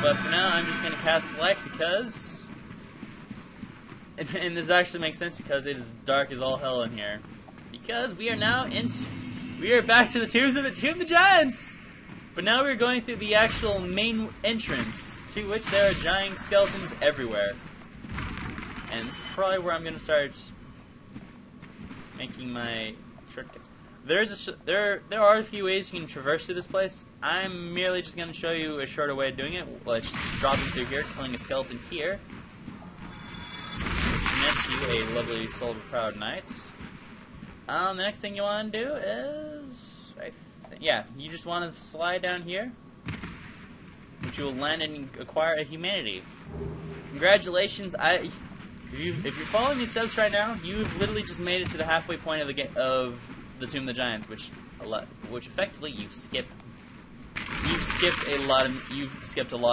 But for now, I'm just going to cast Select because... And this actually makes sense because it is dark as all hell in here. Because we are now we are back to the Tomb of the Giants! But now we're going through the actual main entrance, to which there are giant skeletons everywhere. And this is probably where I'm going to start making my shortcuts. There are a few ways you can traverse through this place. I'm merely just going to show you a shorter way of doing it. Let's just drop through here, killing a skeleton here. Which nets you a lovely Soul of a Proud Knight. The next thing you want to do is... yeah, you just want to slide down here, which you will land and acquire a humanity. Congratulations! If you're following these steps right now, you've literally just made it to the halfway point of the Tomb of the Giants, which effectively you've skipped a lot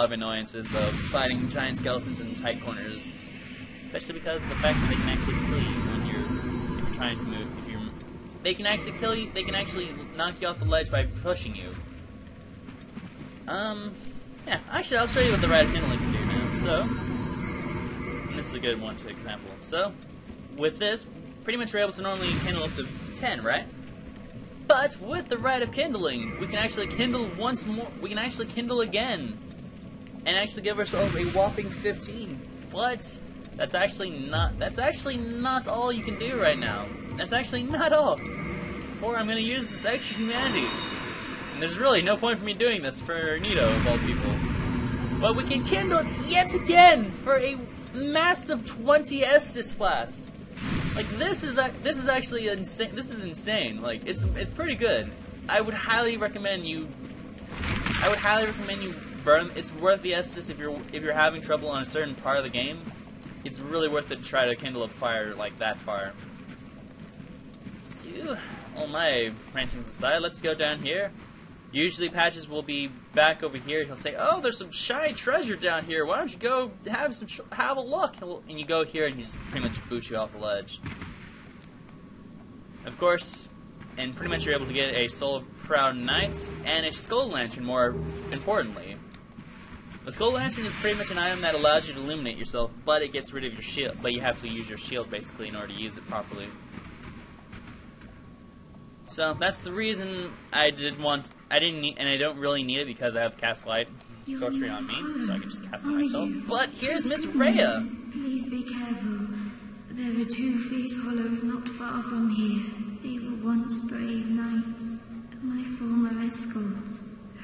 of annoyances of fighting giant skeletons in tight corners, especially because of the fact that they can actually kill you when if you're trying to move. They can actually kill you. They can actually knock you off the ledge by pushing you. Yeah. Actually, I'll show you what the Rite of Kindling can do now. So, and this is a good one to example. So, with this, pretty much we're able to normally kindle up to 10, right? But with the Rite of Kindling, we can actually kindle once more. We can actually kindle again, and actually give ourselves a whopping 15. But that's actually not all you can do right now. That's actually not all. For I'm going to use this extra humanity. And there's really no point for me doing this for Nito, of all people. But we can kindle it yet again for a massive 20 Estus class. Like, this is actually insane. This is insane. Like, it's pretty good. I would highly recommend you burn. It's worth the Estus if you're having trouble on a certain part of the game. It's really worth it to try to kindle up fire like that far. So, all my rantings aside, let's go down here. Usually Patches will be back over here. He'll say, "Oh, there's some shiny treasure down here. Why don't you go have a look?" And you go here, and he just pretty much boots you off the ledge. Of course, and pretty much you're able to get a Soul of Proud Knight and a Skull Lantern. More importantly, the Skull Lantern is pretty much an item that allows you to illuminate yourself, but it gets rid of your shield. But you have to use your shield basically in order to use it properly. So that's the reason I don't really need it because I have Cast Light Sorcery on me, so I can just cast it myself. But here's Miss Rhea! Please be careful. There are 2 fierce hollows not far from here. They were once brave knights, my former escorts.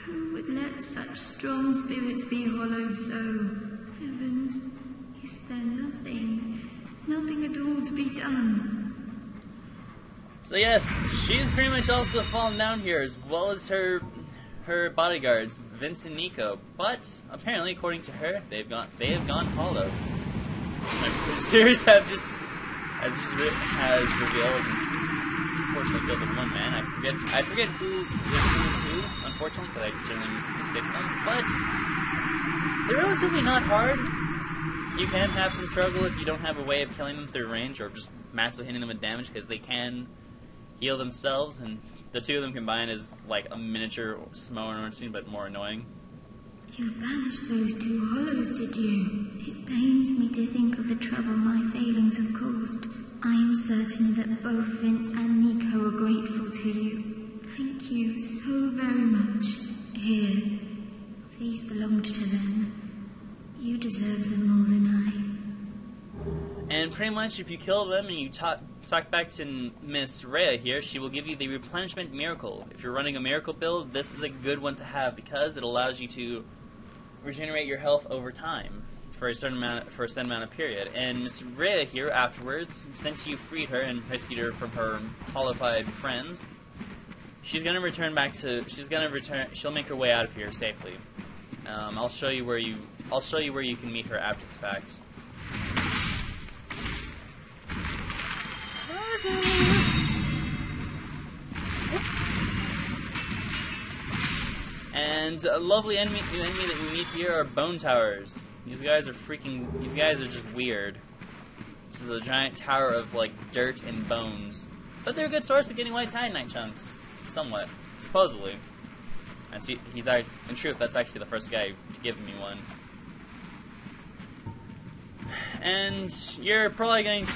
Who would let such strong spirits be hollowed so? Heavens, is there nothing at all to be done? So yes, she's pretty much also fallen down here, as well as her bodyguards, Vince and Nico. But apparently, according to her, they have gone hollow. The series has revealed. Unfortunately, killed the one man. I forget who is who. Unfortunately, because I generally mistake them. But they're relatively not hard. You can have some trouble if you don't have a way of killing them through range, or just massively hitting them with damage, because they can heal themselves, and the 2 of them combined is like a miniature Samoan, but more annoying. You banished those 2 hollows, did you? It pains me to think of the trouble my failings have caused. I am certain that both Vince and Nico are grateful to you. Thank you so very much. Here, these belonged to them. You deserve them more than I. And pretty much if you kill them and you talk back to Miss Rhea here, she will give you the Replenishment Miracle. If you're running a miracle build, this is a good one to have because it allows you to regenerate your health over time for a certain amount of period. And Miss Rhea here afterwards, since you freed her and rescued her from her hollowified friends, she's gonna return back to. She'll make her way out of here safely. I'll show you where you can meet her after the fact. And a lovely new enemy that we meet here are Bone Towers. These guys are just weird. This is a giant tower of like dirt and bones. But they're a good source of getting white titanite chunks. Somewhat. Supposedly. And he's in truth, that's actually the first guy to give me one. And you're probably going to...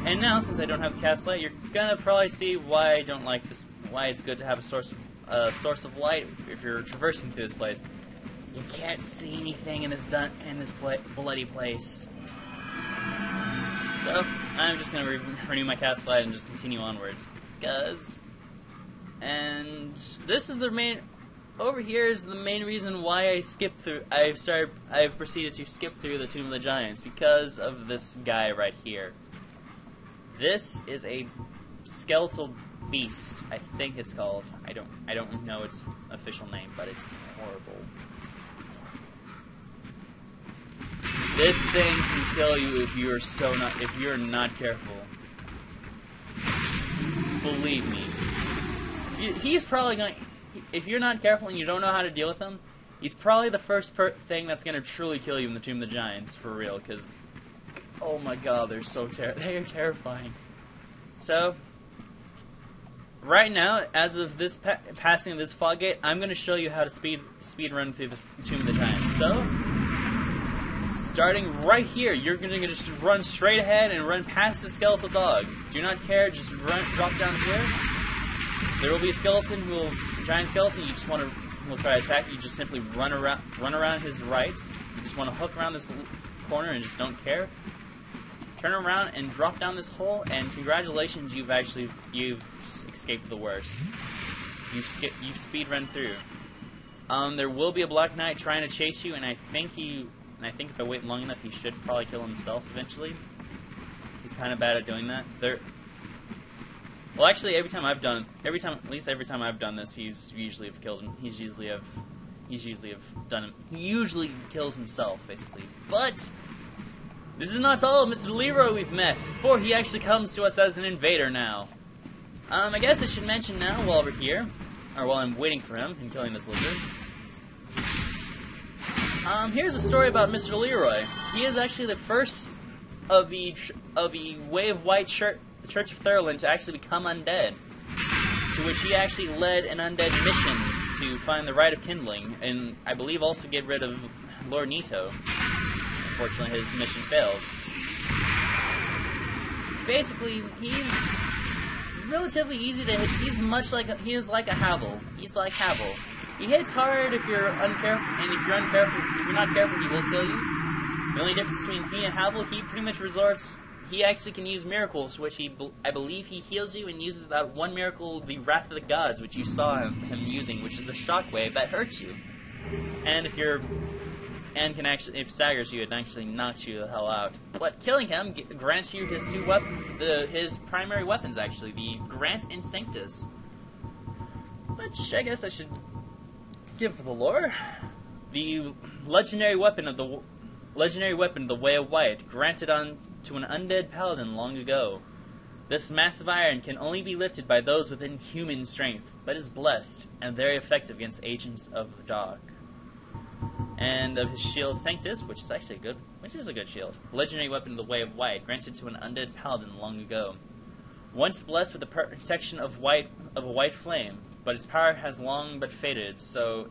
And now, since I don't have the cast light, you're gonna probably see why I don't like this. Why it's good to have a source of light if you're traversing through this place. You can't see anything in this bloody place. So I'm just gonna renew my cast light and just continue onwards, and this is the main. Over here is the main reason why I skipped through. I've proceeded to skip through the Tomb of the Giants because of this guy right here. This is a skeletal beast, I think it's called. I don't know its official name, but it's horrible. This thing can kill you if you're not careful. Believe me. He's probably going. If you're not careful and you don't know how to deal with him, he's probably the first thing that's going to truly kill you in the Tomb of the Giants, for real, because oh my god, they are terrifying. So, right now, as of this passing this fog gate, I'm going to show you how to speed run through the Tomb of the Giants. So, starting right here, you're going to just run straight ahead and run past the skeletal dog. Do not care, just drop down here. There will be a skeleton giant skeleton. You just will try to attack. You just simply run around his right. You just want to hook around this corner and just don't care. Turn around and drop down this hole, and congratulations, you've escaped the worst. You've speed run through. There will be a Black Knight trying to chase you, and I think if I wait long enough, he should probably kill himself eventually. He's kind of bad at doing that. Well, actually, every time I've done this, he's usually have killed him. He usually kills himself, basically. But this is not all Mr. Leroy we've met, for he actually comes to us as an invader now. I guess I should mention now, while we're here, or while I'm waiting for him and killing this lizard. Here's a story about Mr. Leroy. He is actually the first of the Way of White Church of Thorolund to actually become undead, to which he actually led an undead mission to find the Rite of Kindling, and I believe also get rid of Lord Nito. Unfortunately, his mission failed. Basically, he's relatively easy to hit. He is like a Havel. He's like Havel. He hits hard if you're uncareful, and if you're not careful, he will kill you. The only difference between he and Havel, he pretty much he actually can use miracles, which I believe he heals you and uses that one miracle, the Wrath of the Gods, which you saw him using, which is a shockwave that hurts you. And if it staggers you, it actually knocks you the hell out. But killing him grants you his his primary weapons, actually, the Grant and Sanctus, which I guess I should give for the lore. The legendary weapon of the Way of White, granted to an undead paladin long ago. This massive iron can only be lifted by those within human strength, but is blessed and very effective against agents of the dark. And of his shield Sanctus, which is actually a good shield. Legendary weapon of the Way of White, granted to an undead paladin long ago. Once blessed with the protection of a white flame, but its power has long but faded, so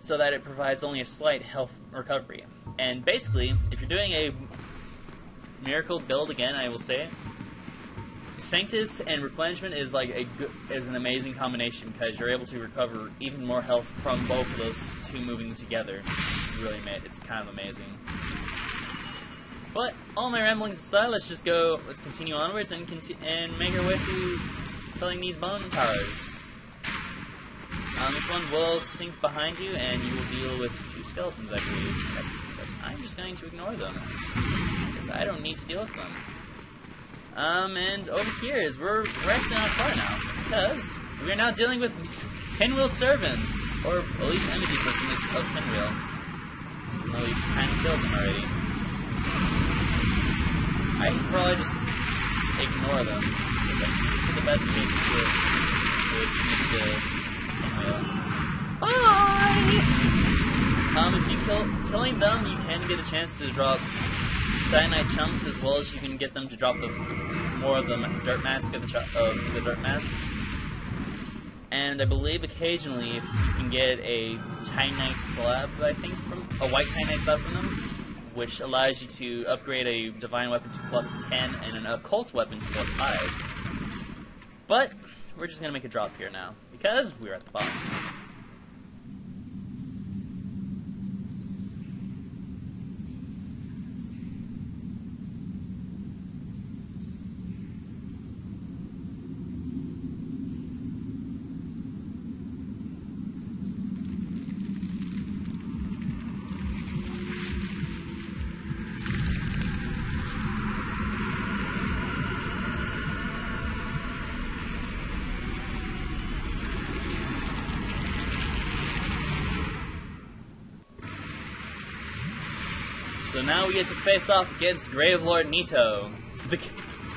that it provides only a slight health recovery. And basically, if you're doing a miracle build, again, I will say, Sanctus and replenishment is an amazing combination, because you're able to recover even more health from both of those two moving together. It's kind of amazing. But all my ramblings aside, let's continue onwards and make our way through killing these bone towers. This one will sink behind you, and you will deal with two skeletons, I believe. But I'm just going to ignore them, because I don't need to deal with them. And over here is we're actually not far now, because we are now dealing with Pinwheel servants, or at least energy servants of Pinwheel. Though you kind of killed them already. I should probably just ignore them. It's the best case to Pinwheel. Bye! If you killing them, you can get a chance to drop cyanide chunks, as well as you can get them to drop more of the dirt mask of the dirt mask. And I believe occasionally if you can get a Titanite slab, I think, from a white Titanite slab from them, which allows you to upgrade a divine weapon to +10 and an occult weapon to +5. But we're just gonna make a drop here now because we're at the boss. So now we get to face off against Gravelord Nito.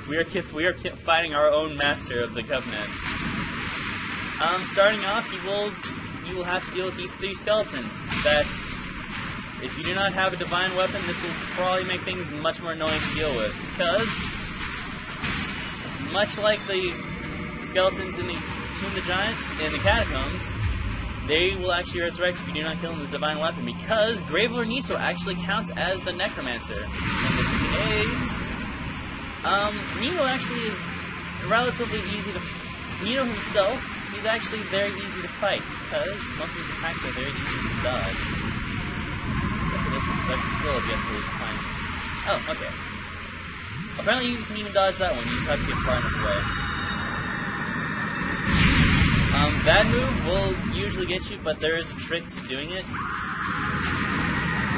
We are fighting our own master of the Covenant. Starting off, you will have to deal with these 3 skeletons. That, if you do not have a divine weapon, this will probably make things much more annoying to deal with. Because, much like the skeletons in the Tomb of the Giant in the catacombs, they will actually resurrect if you do not kill them with a divine weapon, because Gravelord Nito actually counts as the necromancer. In this case, Nito actually is relatively easy to... Nito himself, he's actually very easy to fight, because most of his attacks are very easy to dodge. Except for this one, because I still have yet to find... Oh, okay. Apparently you can even dodge that one, you just have to get far enough away. That move will usually get you, but there is a trick to doing it.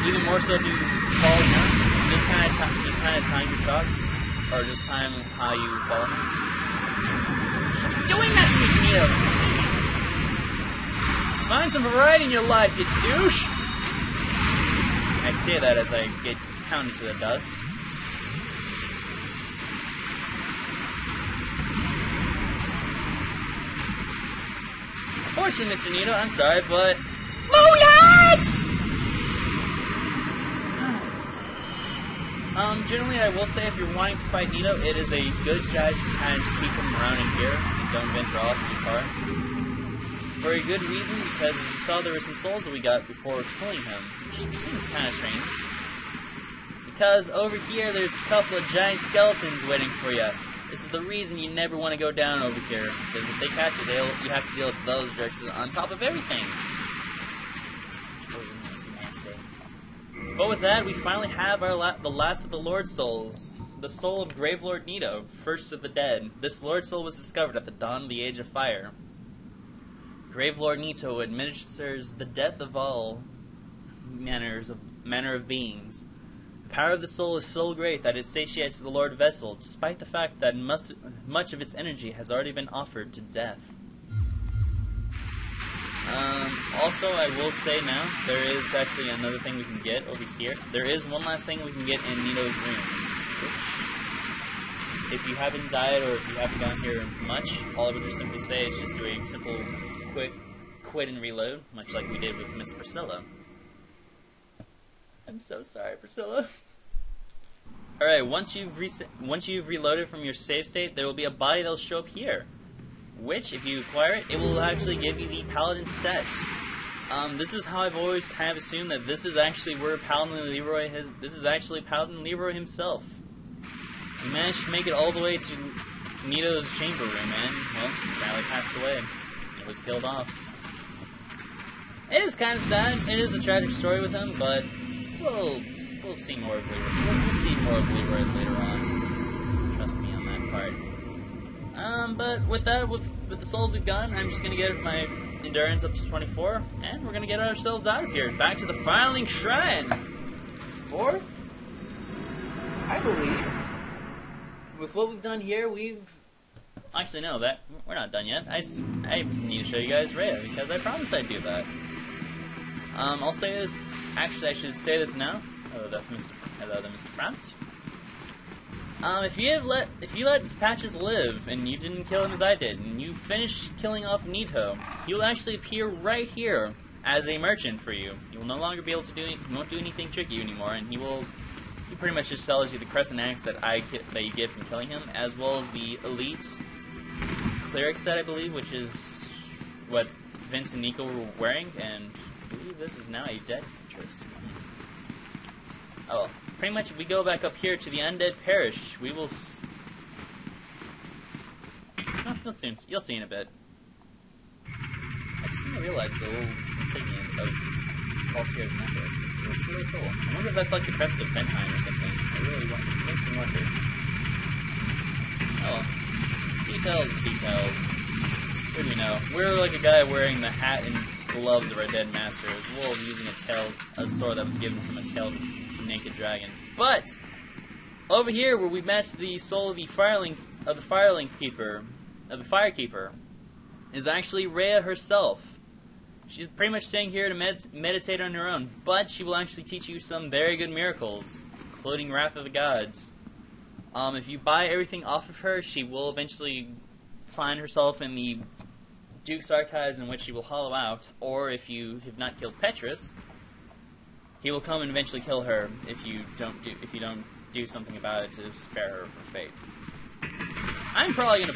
Even more so if you fall down, just kind of time your shots, or just time how you fall. Doing that to me, Nito! Find some variety in your life, you douche! I say that as I get pounded to the dust. Unfortunately, Mr. Nito, I'm sorry, but... Generally, I will say if you're wanting to fight Nito, it is a good strategy to kind of just keep him around in here and don't venture off too far. For a good reason, because as you saw, there were some souls that we got before killing him, which seems kind of strange. It's because over here, there's a couple of giant skeletons waiting for you. This is the reason you never want to go down over here, because if they catch you, you have to deal with those jerks on top of everything. But with that, we finally have the last of the Lord Souls, the soul of Gravelord Nito, first of the dead. This Lord Soul was discovered at the dawn of the Age of Fire. Gravelord Nito administers the death of all manner of beings. The power of the soul is so great that it satiates the Lord Vessel, despite the fact that much of its energy has already been offered to death. Also, I will say now, there is actually another thing we can get over here. There is one last thing we can get in Nito's room, which, if you haven't died or if you haven't gone here much, all I would just simply say is just do a simple, quick quit and reload, much like we did with Miss Priscilla. I'm so sorry, Priscilla. Alright, once you've reloaded from your save state, there will be a body that will show up here. Which, if you acquire it, it will actually give you the Paladin set. This is how I've always kind of assumed that this is actually where Paladin Leroy has. This is actually Paladin Leroy himself. He managed to make it all the way to Nito's chamber room, and well, he finally passed away. He was killed off. It is kind of sad. It is a tragic story with him, but we'll see more of Leroy. We'll see more of Leroy later on. Trust me on that part. But with that, with the souls we've gotten, I'm just gonna get my endurance up to 24, and we're gonna get ourselves out of here, back to the Firelink Shrine. For, I believe, with what we've done here, actually no, that we're not done yet. I need to show you guys Rhea because I promised I'd do that. I'll say this. Actually, I should say this now. Hello, Mr. Fromt. If you let Patches live and you didn't kill him as I did, and you finish killing off Nito, he will actually appear right here as a merchant for you. He will no longer be able to he won't do anything tricky anymore, and he pretty much just sells you the Crescent Axe that you get from killing him, as well as the Elite Cleric set, I believe, which is what Vince and Nico were wearing, and I believe this is now a dead Petrus. Oh, pretty much if we go back up here to the Undead Parish, we will... Oh, you'll see in a bit. I just didn't realize the little insignia of Valtyr's necklace. It's really cool. I wonder if that's like the crest of Bentheim or something. I really want to make some wonder. Oh, details, details. What do we know? We're like a guy wearing the hat and gloves of our dead master, as well as using a sword that was given from a tailed naked dragon. But over here, where we match the soul of the Firekeeper, is actually Rhea herself. She's pretty much staying here to meditate on her own, but she will actually teach you some very good miracles, including Wrath of the Gods. If you buy everything off of her, she will eventually find herself in the Duke's archives, in which she will hollow out, or if you have not killed Petrus, he will come and eventually kill her if you don't do something about it to spare her of her fate. I'm probably gonna...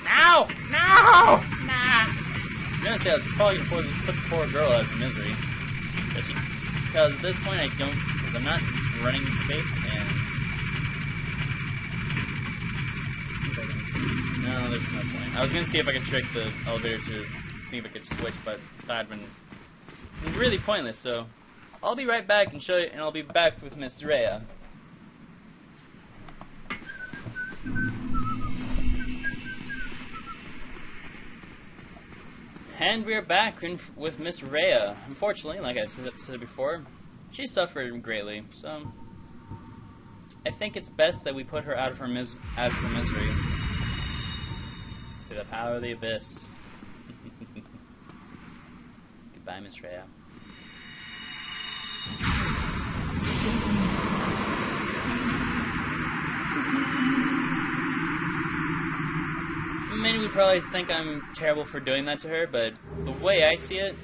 No! No! Nah! I'm gonna say I was probably gonna put the poor girl out of misery. Because at this point because I'm not running faith, and... No, there's no point. I was gonna see if I could trick the elevator to see if I could switch, but that would have been really pointless, so... I'll be right back and show you, and I'll be back with Miss Rhea. And we're back with Miss Rhea. Unfortunately, like I said before, she suffered greatly, so I think it's best that we put her out of her misery. To the power of the abyss. Goodbye, Miss Rhea. Many would probably think I'm terrible for doing that to her, but the way I see it,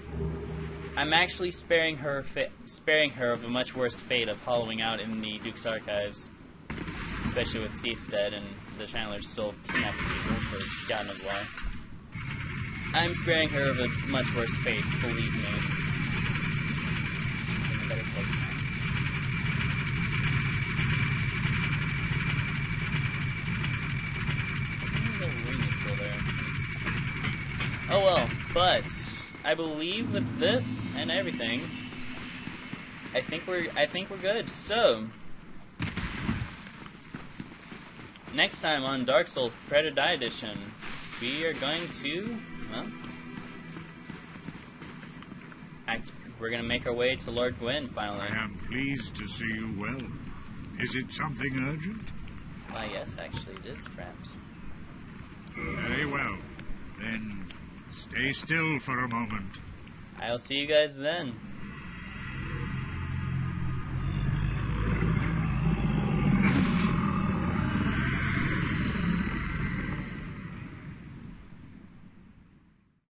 I'm actually sparing her of a much worse fate of hollowing out in the Duke's archives, especially with Thief dead and the Chandlers still kidnapping people for God knows why. I'm sparing her of a much worse fate, believe me. In a better place now. Oh well, but I believe with this and everything, I think we're good. So next time on Dark Souls Predator Die Edition, we are going to we're gonna make our way to Lord Gwyn finally. I am pleased to see you well. Is it something urgent? Why, yes, actually it is, friend. Very well. Then stay still for a moment. I'll see you guys then.